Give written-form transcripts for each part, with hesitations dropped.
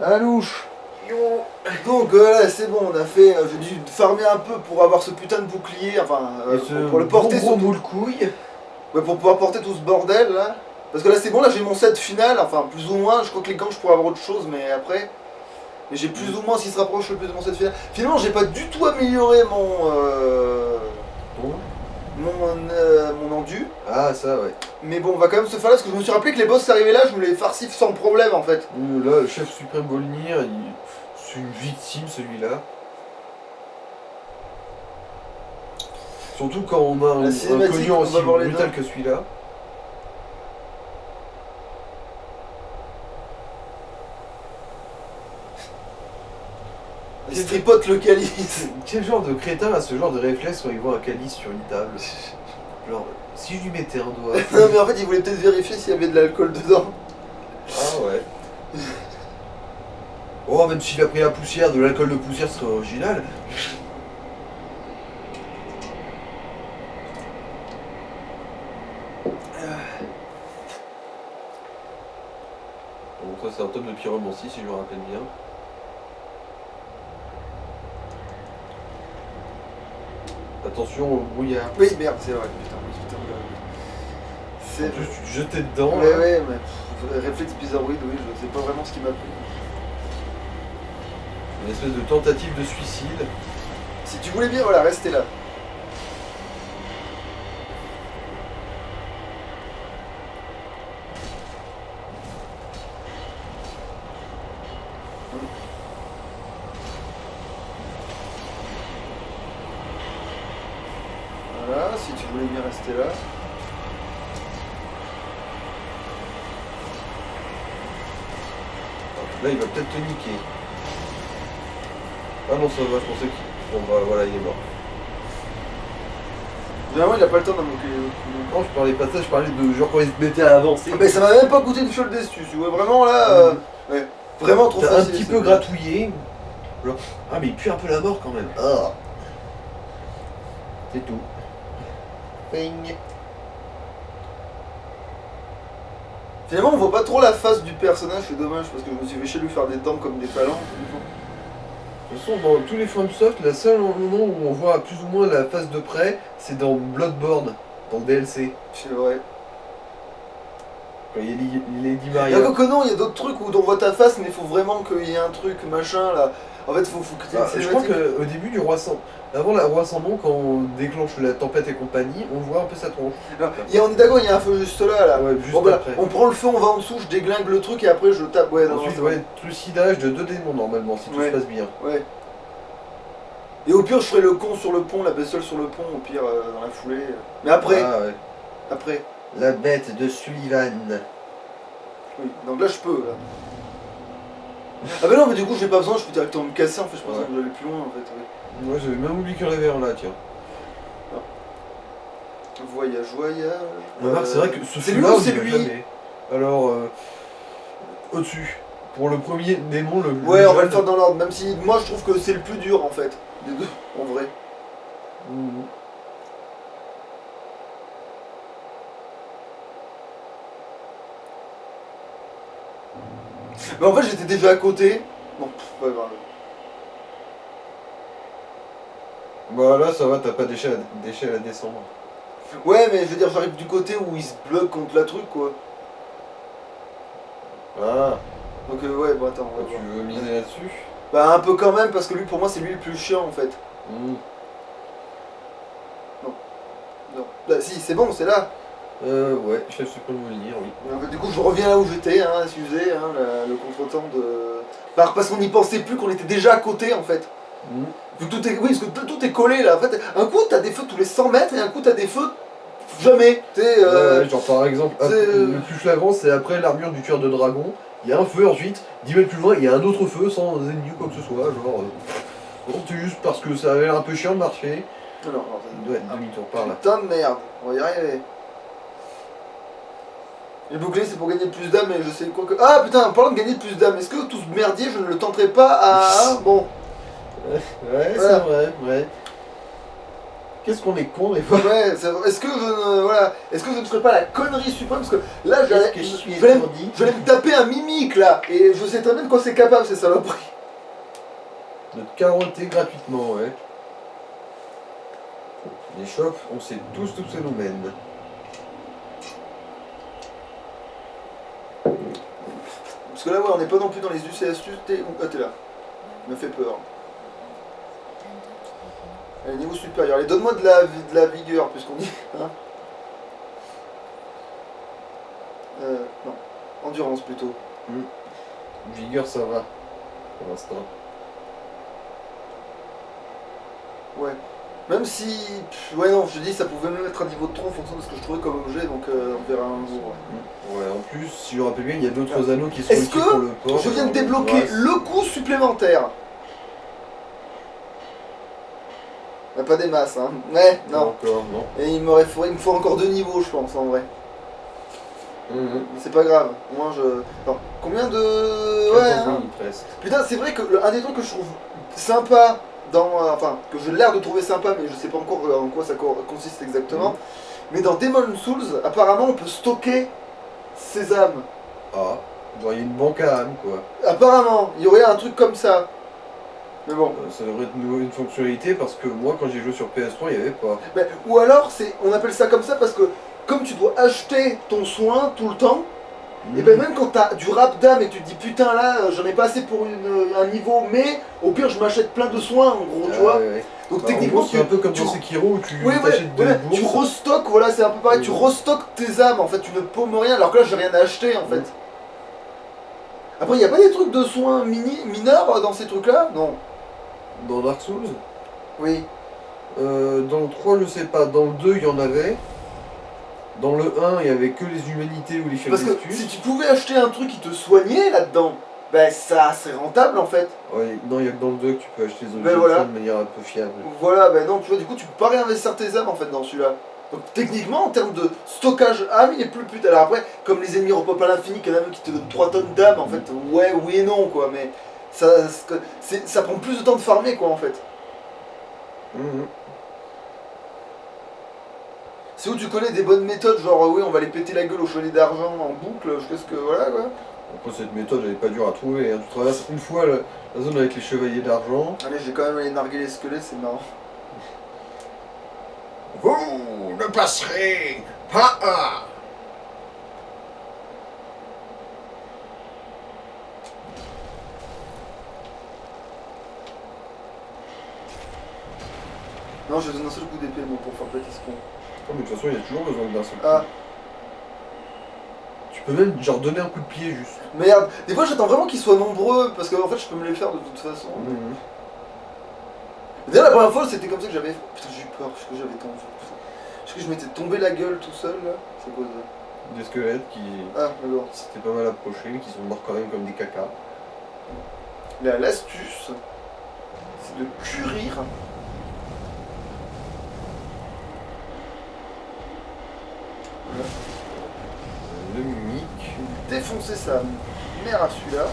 Ah louche. Yo. Donc là c'est bon, on a fait. J'ai dû farmer un peu pour avoir ce putain de bouclier, enfin Et ce pour le porter gros surtout. moule couille. Ouais, pour pouvoir porter tout ce bordel là. Parce que là c'est bon, là j'ai mon set final, enfin plus ou moins, je crois que les gants je pourrais avoir autre chose, mais après. Mais j'ai plus ou moins s'il se rapproche le plus de mon set final. Finalement j'ai pas du tout amélioré Bon. mon endu. Ah ça ouais. Mais bon on va quand même se faire là parce que je me suis rappelé que les boss arrivaient là, je voulais les farcif sans problème en fait. Là, le chef suprême Volnir, c'est une victime celui-là. Surtout quand on a La un cinématique, cognon on aussi va voir les brutal noms. que celui-là. Il se tripote le calice. Quel genre de crétin a ce genre de réflexe quand il voit un calice sur une table? Genre, si je lui mettais un doigt. Non mais en fait il voulait peut-être vérifier s'il y avait de l'alcool dedans. Ah ouais. Oh, même s'il a pris la poussière, de l'alcool de poussière serait original. Donc ça c'est un tome de pyromancie si je me rappelle bien. Attention au brouillard. Oui merde c'est vrai, putain, oui, putain, En c'est... plus tu te jetais dedans. Ouais là. ouais mais réflexe bizarroïde, oui, je sais pas vraiment ce qui m'a pris. Une espèce de tentative de suicide. Si tu voulais bien, voilà, restez là. Voilà, si tu voulais bien rester là. Là il va peut-être te niquer. Ah non ça va, je pensais qu'il... Bon bah voilà il est mort. Généralement il a pas le temps d'invoquer les autres. Non je parlais pas de ça, je parlais de genre quand il se mettait à avancer. Mais ça m'a même pas coûté une fiole dessus, tu vois, vraiment là... ouais, vraiment trop T'as facile. un petit c'est peu bien. gratouillé. Genre, ah mais il pue un peu la mort quand même. Ah. C'est tout. Ping. Finalement on voit pas trop la face du personnage, c'est dommage parce que je me suis fait chez lui faire des dents comme des phalanges. De toute façon, dans tous les FromSoft, le seul moment où on voit plus ou moins la face de près, c'est dans Bloodborne, dans le DLC. C'est vrai. Quand il y a Lady Et Maria. encore que non, il y a d'autres trucs où on voit ta face, mais il faut vraiment qu'il y ait un truc, machin là. En fait, faut que tu aies Ah, une je crois cinématique. qu'au début du Roi Sans... Avant la Roi Sans Nom, quand on déclenche la tempête et compagnie, on voit un peu sa tronche. Alors, on est d'accord, il y a un feu juste là, là. Ouais, juste Bon, bah, après. on prend le feu, on va en dessous, je déglingue le truc et après je tape. Ouais, non, Ensuite, c'est ouais, vrai. trucidage de 2 démons normalement, si tout Ouais. se passe bien. Ouais. Et au pire, je ferai le con sur le pont, la bestiole sur le pont, au pire, dans la foulée. Mais après, Ah ouais. après. La bête de Sullivan. Oui, donc là je peux, là. Ah bah non, mais du coup, j'ai pas besoin, je peux directement me casser, en fait, je pensais Ouais. que j'allais plus loin, en fait. Ouais. Moi j'avais même oublié qu'il y en avait un là, tiens. Voyage, voyage. Remarque, c'est vrai que ce c'est lui feu-là, ou on c'est y va lui? jamais. Alors, au-dessus. Pour le premier démon, le Ouais, on va jeune. le faire dans l'ordre, même si moi je trouve que c'est le plus dur en fait, des deux, en vrai. Mhm. Mais en fait j'étais déjà à côté, bon, pas grave. Bah là, ça va, t'as pas d'échelle à descendre. Ouais, mais je veux dire, j'arrive du côté où il se bloque contre la truc quoi. Ah, Donc ouais, bon attends, on va tu voir. veux miser là-dessus? Bah un peu quand même, parce que lui pour moi c'est lui le plus chiant en fait. Mhm. Non. Bah si, c'est bon, c'est là. Ouais, chef suprême Volnir, oui. Mais en fait, du coup je reviens là où j'étais, hein, excusez, hein, le contretemps de... Parce qu'on n'y pensait plus, qu'on était déjà à côté en fait. Mhm. Vu que tout est... Oui, parce que tout est collé là. En fait, un coup t'as des feux tous les 100 mètres et un coup t'as des feux jamais. Ouais, ouais, genre par exemple, c'est, le plus flagrant, c'est après l'armure du cœur de dragon. Il y a un feu ensuite, 10 mètres plus loin, il y a un autre feu sans ennemi ou quoi que ce soit. Genre, bon, c'est juste parce que ça avait l'air un peu chiant de marcher. Alors, Ouais, demi-tour par là. putain de merde, on va y arriver. Le bouclier c'est pour gagner plus d'âme et je sais quoi que... Ah putain, en parlant de gagner plus d'âme, est-ce que tout ce merdier je ne le tenterai pas à... Bon, Ouais, Voilà. c'est vrai, ouais. Qu'est-ce qu'on est con des fois. Ouais, est-ce que je ne. Voilà. Est-ce que je ne serais pas la connerie suprême? Parce que là, Est-ce que je suis je vais étourdi? me taper un mimique là. Et je sais très bien de quoi c'est capable, ces saloperies. De te carotter gratuitement, ouais. Les shops, on sait tous tout ce nous mène. Parce que là, ouais, on n'est pas non plus dans les UCSU. Ah, t'es là. Il me fait peur. Allez, niveau supérieur. Allez, donne-moi de la vigueur, puisqu'on dit. Hein non. Endurance plutôt. Vigueur, ça va. Pour l'instant. Ouais. Même si. Ouais, non, je te dis, ça pouvait me mettre un niveau de 3 en fonction de ce que je trouvais comme objet, donc on verra un jour. Ouais, en plus, si je me rappelle bien, il y a d'autres anneaux qui sont Est-ce utiles pour le que port. je viens de débloquer le coup supplémentaire? Bah, pas des masses, hein. Ouais, Pas non. encore, non. Et il me faut encore 2 niveaux, je pense, en vrai. Mais c'est pas grave. Au moins, je. Attends, combien de. Ouais, hein. Presque. Putain, c'est vrai que un des trucs que je trouve sympa dans. Enfin, que j'ai l'air de trouver sympa, mais je sais pas encore en quoi ça consiste exactement. Mais dans Demon's Souls, apparemment, on peut stocker ses âmes. Ah, genre il y a une banque à âmes, quoi. Apparemment, il y aurait un truc comme ça. Mais bon. Ça devrait être une fonctionnalité parce que moi, quand j'ai joué sur PS3, il n'y avait pas. Mais, ou alors, on appelle ça comme ça parce que comme tu dois acheter ton soin tout le temps, et ben même quand t'as du rap d'âme et que tu te dis putain là j'en ai pas assez pour un niveau, mais au pire je m'achète plein de soins en gros, tu vois. Ouais. Donc Bah, techniquement c'est un peu comme dans Sekiro où tu t'achètes ouais, des tu bourses. restockes, voilà, c'est un peu pareil, tu restockes tes âmes en fait, tu ne paumes rien alors que là j'ai rien à acheter en fait. Après il y a pas des trucs de soins mineurs dans ces trucs là? Non. Dans Dark Souls Oui. Dans le 3, je sais pas. Dans le 2, il y en avait. Dans le 1, il y avait que les humanités ou les Parce que Felicitus. si tu pouvais acheter un truc qui te soignait là-dedans, ben ça c'est rentable en fait. Ouais, non, il y a que dans le 2 que tu peux acheter les objets Ben voilà. de manière un peu fiable. Voilà, ben non, tu vois, du coup tu peux pas réinvestir tes âmes en fait dans celui-là. Donc techniquement, en termes de stockage âme, il est plus pute. Alors après, comme les ennemis repopent à l'infini, qu'il y en a même qui te donnent 3 tonnes d'âme, en fait, ouais, oui et non quoi, mais ça prend plus de temps de farmer quoi en fait. C'est où tu connais des bonnes méthodes, genre oui, on va les péter la gueule au chevalier d'argent en boucle, jusqu'à ce que voilà quoi. Après, cette méthode, elle est pas dure à trouver. Hein. Tu traverses une fois la zone avec les chevaliers d'argent. Allez, j'ai quand même allé narguer les squelettes, c'est marrant. Vous ne passerez pas à... Non, je donne un seul coup d'épée moi pour faire péter ce con. Oh, mais de toute façon, il y a toujours besoin d'un seul coup. Ah, Tu peux même genre donner un coup de pied juste. merde. Des fois j'attends vraiment qu'ils soient nombreux, parce qu'en fait je peux me les faire de toute façon. D'ailleurs la première fois c'était comme ça que j'avais... Putain j'ai eu peur, parce que j'avais tombé. Parce que je m'étais tombé la gueule tout seul là. C'est quoi ça? Des squelettes qui Ah, d'accord. s'étaient pas mal approchés, mais qui sont morts quand même comme des cacas. L'astuce, c'est de curir. Le mimique. Défoncer sa mère à celui-là.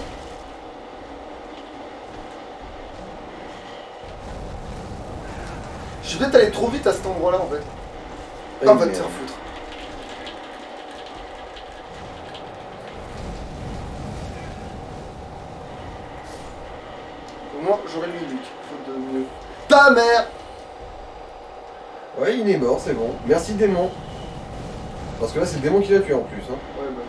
Je vais peut-être aller trop vite à cet endroit-là en fait. Ah, on va te faire foutre. Au moins j'aurai le mimique, faute de mieux. Ta mère! Ouais, il est mort, c'est bon. Merci démon. Parce que là, c'est le démon qui l'a tué en plus. Hein. Ouais, bah.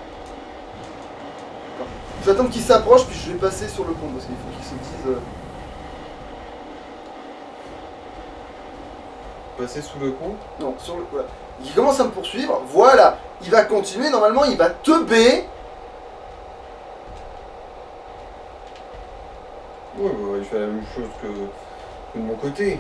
Attends. Je vais attendre qu'il s'approche, puis je vais passer sur le pont parce qu'il faut qu'il se dise. Passer sous le pont. Non, sur le. Voilà. Il commence à me poursuivre, voilà. Il va continuer, normalement il va teubé. Ouais, bah, il fait la même chose que de mon côté.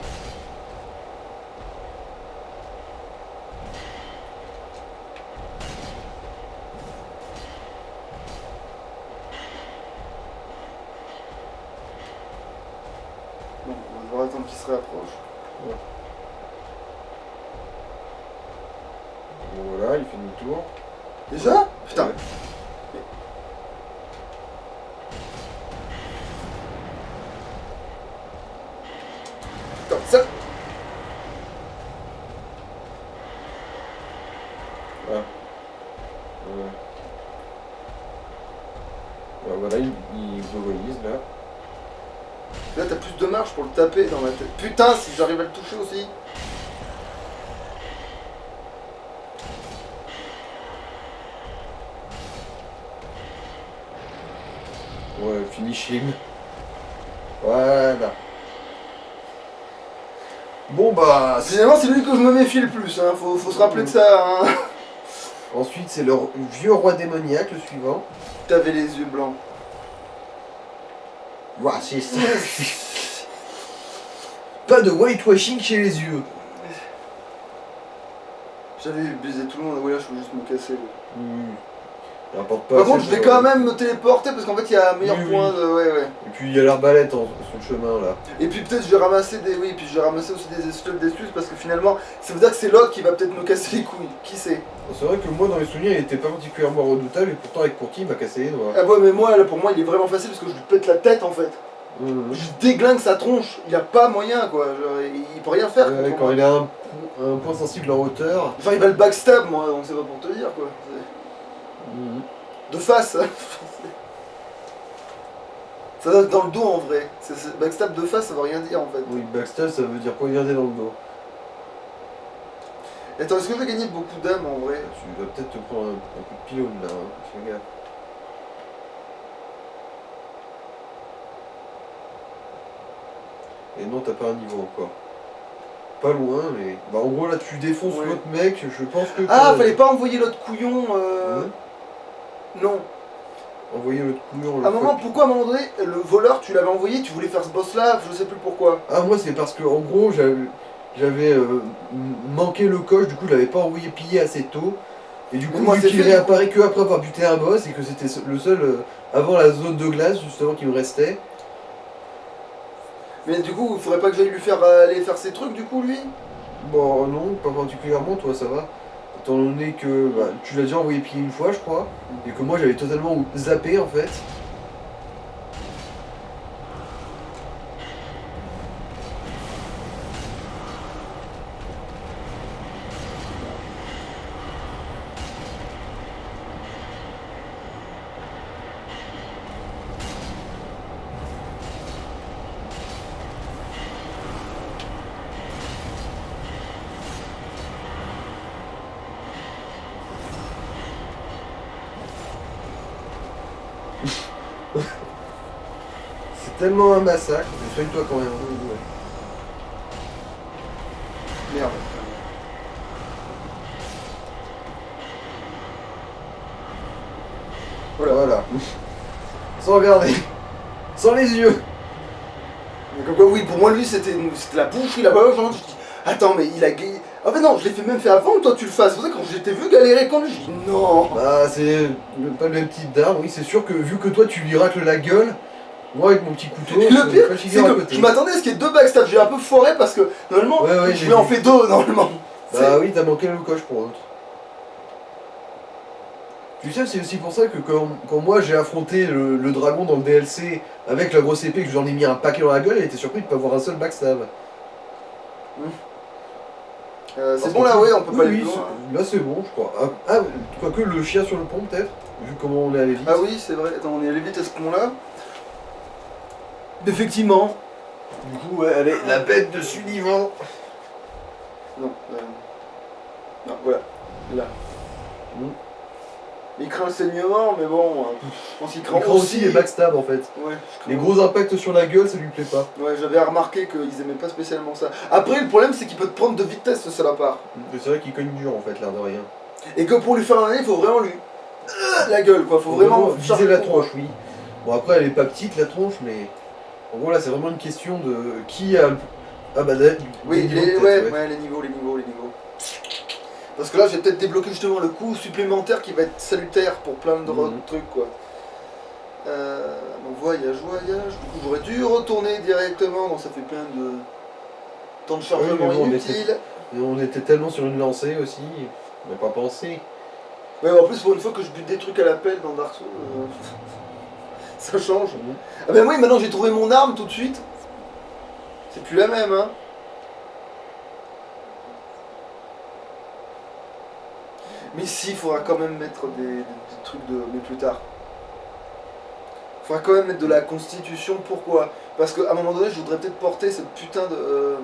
Non, on va devoir attendre qu'il se réapproche. Ouais. Bon, voilà, il fait demi-tour. Déjà? Putain. Ouais. Attends, ça. agonise là. Là, t'as plus de marge pour le taper dans la tête. Putain, si j'arrive à le toucher aussi. Ouais, finish him. Voilà. Bon bah... Finalement, c'est lui que je me méfie le plus, hein. Faut se rappeler de ça, hein. Ensuite, c'est le vieux roi démoniaque, le suivant. T'avais les yeux blancs. Ouah, c'est ça. Pas de whitewashing chez les yeux. J'avais baisé tout le monde, ouais là je peux juste me casser. N'importe pas. Par contre je vais quand même me téléporter parce qu'en fait il y a un meilleur Oui, point oui. de. Ouais. Et puis il y a l'arbalète en son chemin là. Et puis peut-être je vais ramasser des. Oui, puis je vais ramasser aussi des esclaves d'excuses parce que finalement ça veut dire que c'est l'autre qui va peut-être me casser les couilles. Qui sait? C'est vrai que moi dans les souvenirs il était pas particulièrement redoutable et pourtant avec Courti il m'a cassé les doigts. Ah ouais mais moi là pour moi il est vraiment facile parce que je lui pète la tête en fait. Je déglingue sa tronche, il a pas moyen quoi, genre, il peut rien faire contre Quand moi. il a un point sensible en hauteur. Enfin il va le backstab moi, donc c'est pas pour te dire quoi. De face. Ça doit être dans le dos en vrai. Backstab de face ça veut rien dire en fait. Oui, backstab ça veut dire poignarder dans le dos. Attends, est-ce que je vais gagner beaucoup d'âmes en vrai? Tu vas peut-être te prendre un coup de pylône là, hein. Fais gaffe. Et non, t'as pas un niveau encore. Pas loin, mais. Bah, en gros, là, tu défonces Ouais. l'autre mec, je pense que. Ah, fallait pas envoyer l'autre couillon. Non. Envoyer l'autre couillon. À un moment, pourquoi à un moment donné, le voleur, tu l'avais envoyé, tu voulais faire ce boss là, je sais plus pourquoi. Ah, moi, c'est parce que, en gros, j'avais manqué le coche, du coup, je l'avais pas envoyé piller assez tôt. Et du coup, moi, vu c'est qu'il fait, réapparaît que après avoir buté un boss et que c'était le seul avant la zone de glace, justement, qui me restait. Mais du coup, il faudrait pas que j'aille lui faire aller faire ses trucs du coup, lui. Bon, non, pas particulièrement, toi, ça va. Étant donné que bah, tu l'as déjà envoyé piller une fois, je crois, et que moi j'avais totalement zappé en fait. C'est tellement un massacre, mais soigne-toi quand même. Ouais. Merde. Voilà. Sans regarder. Sans les yeux. Mais comme quoi, oui, pour moi, lui, c'était la bouche, il a pas genre, je dis, attends, mais il a gagné. Ah, mais non, je l'ai fait même fait avant que toi tu le fasses. C'est pour ça que quand j'étais vu galérer quand lui, je dis non. Bah, c'est pas le même type d'arme, oui, c'est sûr que vu que toi tu lui racles la gueule, moi avec mon petit couteau, Et le pire, pas c'est figure à que côté. je m'attendais à ce qu'il y ait deux backstabs. J'ai un peu foiré parce que normalement, Ouais, je j'ai lui en vu. fais deux normalement. Bah oui, t'as manqué le coche pour l'autre. Tu sais, c'est aussi pour ça que quand moi j'ai affronté le dragon dans le DLC avec la grosse épée, que j'en ai mis un paquet dans la gueule, il était surpris de pas avoir un seul backstab. C'est Parce bon que là, tu- ouais, on peut pas aller oui, plus loin. là c'est bon, je crois. Quoique le chien sur le pont, peut-être, vu comment on est allé vite. Ah oui, c'est vrai. Attends, on est allé vite à ce point-là. Effectivement. Du coup, ouais, allez, la bête de Sullivan. Non, non, voilà. Là. Mm. Il craint le saignement, mais bon, je pense qu'il craint Il craint aussi les backstabs en fait. Ouais, Les gros impacts sur la gueule, ça lui plaît pas. Ouais, j'avais remarqué qu'ils aimaient pas spécialement ça. Après, le problème, c'est qu'il peut te prendre de vitesse, ce salopard. C'est vrai qu'il cogne dur en fait, l'air de rien. Et que pour lui faire un année, il faut vraiment lui. La gueule, quoi. Faut vraiment viser la tronche, oui. Bon, après, elle est pas petite la tronche, mais. En gros, là, c'est vraiment une question de qui a. Ah bah, Oui, niveaux, les, peut-être, ouais, les niveaux. Parce que là, j'ai peut-être débloqué justement le coup supplémentaire qui va être salutaire pour plein de trucs, quoi. Donc, voyage. Du coup, j'aurais dû retourner directement, donc ça fait plein de temps de chargement mais bon, inutile. Et on était tellement sur une lancée aussi, on n'a pas pensé. Ouais, en plus, pour une fois que je bute des trucs à la pelle dans Dark Souls, ça change. Ah ben oui, maintenant j'ai trouvé mon arme tout de suite. C'est plus la même, hein. Mais si, il faudra quand même mettre des trucs de. Mais plus tard. Faudra quand même mettre de la constitution, pourquoi? Parce qu'à un moment donné, je voudrais peut-être porter cette putain de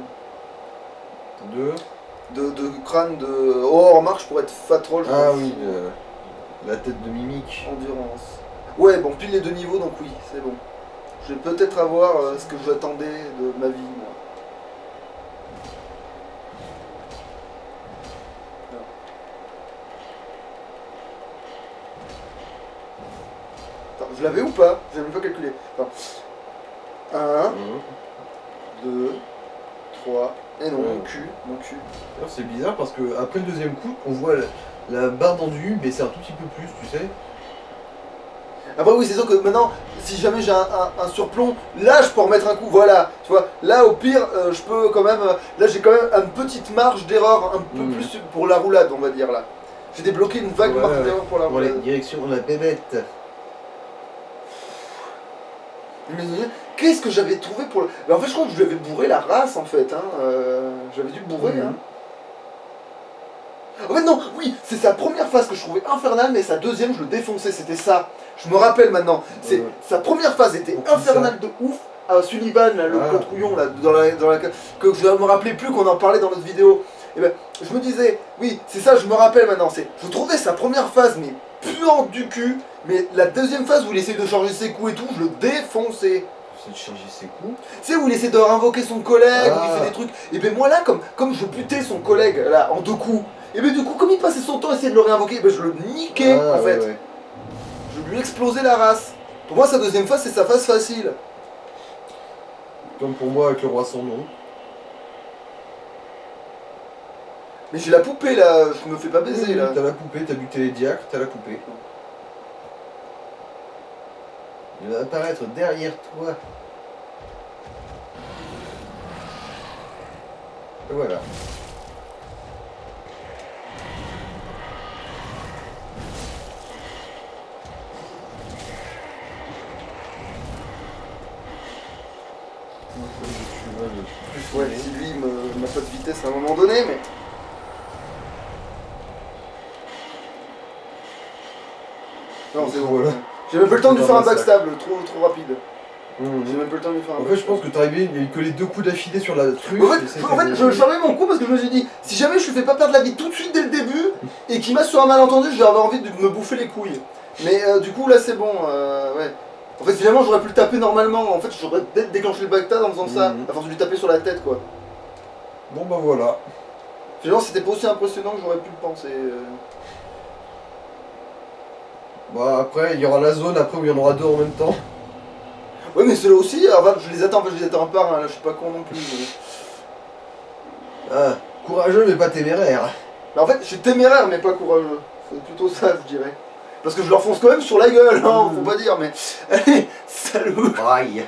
crâne de... Oh, remarque, je pourrais être fat roll, je Ah pense. oui, la tête de Mimic. Endurance. Ouais, bon, pile les deux niveaux, donc oui, c'est bon. Je vais peut-être avoir ce que j'attendais de ma vie, moi. Attends, je l'avais ou pas? J'ai même pas calculé. Attends. 1, 2, 3. Et non, Ouais. mon cul. D'ailleurs, c'est bizarre parce que après le deuxième coup, on voit la barre d'enduit baisser un tout petit peu plus, tu sais. Après oui, c'est sûr que maintenant, si jamais j'ai un surplomb, là je peux remettre un coup, voilà, tu vois, là au pire, je peux quand même, là j'ai quand même une petite marge d'erreur, un peu plus pour la roulade, on va dire là. J'ai débloqué une vague marge d'erreur pour la Bon, allez, roulade. direction la bébête. Mais qu'est-ce que j'avais trouvé pour le... Mais en fait je crois que je lui avais bourré la race en fait, hein, j'avais dû bourrer, hein. En fait non, oui, c'est sa première phase que je trouvais infernale, mais sa deuxième je le défonçais, c'était ça. Je me rappelle maintenant. C'est sa première phase était infernale de ouf. À Sullivan, là, le cotrouillon, là, que je ne me rappelais plus qu'on en parlait dans notre vidéo. Et ben, je me disais, oui, c'est ça, je me rappelle maintenant. Je trouvais sa première phase, mais puante du cul. Mais la deuxième phase où il essaie de changer ses coups et tout, je le défonçais. C'est de changer ses coups. Tu sais, où il essaie de invoquer son collègue, où il fait des trucs. Et ben moi là, comme je butais son collègue là en deux coups, et ben du coup, comme il passait son temps à essayer de le réinvoquer, ben je le niquais en fait. Ouais. Je lui explosais la race. Pour moi, sa deuxième phase, c'est sa phase facile. Comme pour moi avec le roi sans nom. Mais j'ai la poupée là, je me fais pas baiser là. T'as la poupée, t'as buté les diacres, t'as la poupée. Il va apparaître derrière toi. Et voilà. Ouais, si lui m'a pas de vitesse à un moment donné, mais... Non, c'est bon. Voilà. J'ai même pas le temps de lui faire un backstab, trop rapide. J'ai même pas le temps de lui faire un En fait, je backstab. pense que t'arrivais, il y a eu que les deux coups d'affilée sur la truc. En fait, je charmais mon coup parce que je me suis dit, si jamais je lui fais pas perdre la vie tout de suite dès le début, et qu'il masse sur un malentendu, je vais avoir envie de me bouffer les couilles. Mais du coup, là c'est bon, ouais. En fait, finalement, j'aurais pu le taper normalement. En fait, j'aurais peut-être déclenché le backstab en faisant ça, à force de lui taper sur la tête, quoi. Bon bah voilà. Finalement, c'était pas aussi impressionnant que j'aurais pu le penser. Bah après, il y aura la zone après où il y en aura deux en même temps. Ouais, mais ceux-là aussi, enfin, je les attends un par un, là, je suis pas con non plus. Mais... Ah, courageux mais pas téméraire. Mais en fait, je suis téméraire mais pas courageux. C'est plutôt ça, je dirais. Parce que je leur fonce quand même sur la gueule, hein, faut pas dire, mais... Allez, salut. Aïe.